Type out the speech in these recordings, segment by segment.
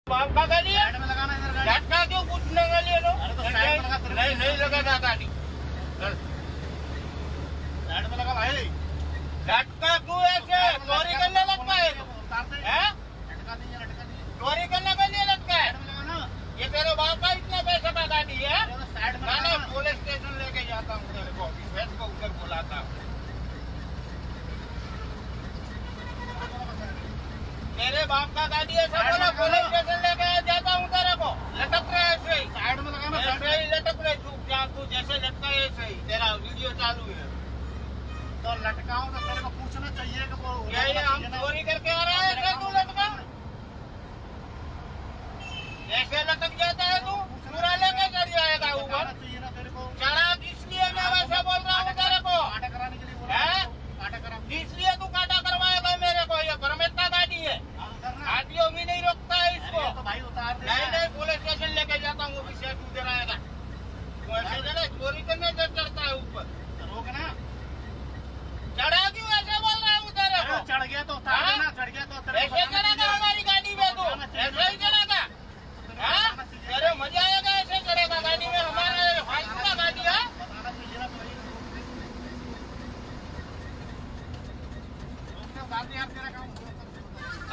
बाप का गाड़ी है? साइड में लगाना इधर गाड़ी। झटका क्यों पूछने के लिए लो? अरे तो साइड में लगा तेरे को। नहीं लगा गाड़ी। साइड में लगा भाई। झटका क्यों ऐसे चोरी करने लगता है? उतार दे। हैं? लटका दीजिए, लटका दीजिए। चोरी करने के लिए लगता है? साइड में लगाना। ये तेरे बाप का इतना पैसा का गाड़ी है? अरे तो साइड में मैंने लगाना। पुलिस स्टेशन लेके जाता हूँ तेरे को, भैंस को उधर बुलाता हूँ। मेरे बाप का गाड़ी है, सब बोला पुलिस स्टेशन लेके जाता हूँ तेरे को। लटक रहा है ऐसे ही। साइड में लगाना। साइड ऐसे ही में। लटक रहे तू जैसे लटका है ऐसे ही। तेरा वीडियो चालू है। तो लटकाऊं तो तेरे को पूछना चाहिए कि वो क्या ये हम चोरी करके आ रहा है ऐसे तू लटका? ऐसे लटक जाता है तू? पूरा लेके चढ़ जाएगा ऊपर। चाहिए ना तेरे को। चढ़ा इसलिए मैं वैसे बोल रहा हूँ तेरे को। कांटा कराने के लिए बोला। हैं? कांटा करा। इसलिए तू काटा करवाएगा मेरे को। ये परमिट का गाड़ी है, हाँ, उतरना। आरटीओ भी नहीं रोकता है इसको। अरे तो भाई उतार दे। नहीं पुलिस स्टेशन लेके जाता हूँ, अभी से तू इधर आएगा। तू ऐसे जरा चोरी करने से चढ़ता है ऊपर। रोक ना। चढ़ा क्यों ऐसे बोल रहा हूँ तेरे अरे को? चढ़ गया तो उतार हाँ? देना। चढ़ गया तो तेरे को ऐसे बताना चढ़ेगा चाहिए। हमारी गाड़ी में तू? ऐसे ही चढ़ेगा? हाँ? तेरे मजा आएगा ऐसे चढ़ेगा गाड़ी में? हमारे फालतू का गाड़ी है? बताना चाहिए ना भाई। रोकने उतार दे यार, तेरा काम।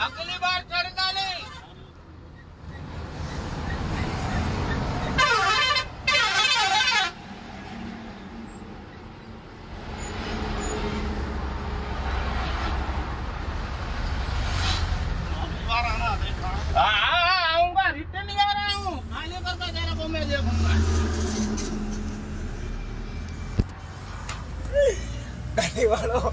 अगली बार चढ़ता नहीं। बार आना देखा। हाँ आऊंगा, रिटर्न नहीं आ रहा हूँ। खाली करके तेरे को मैं देखूंगा। गाड़ी वालों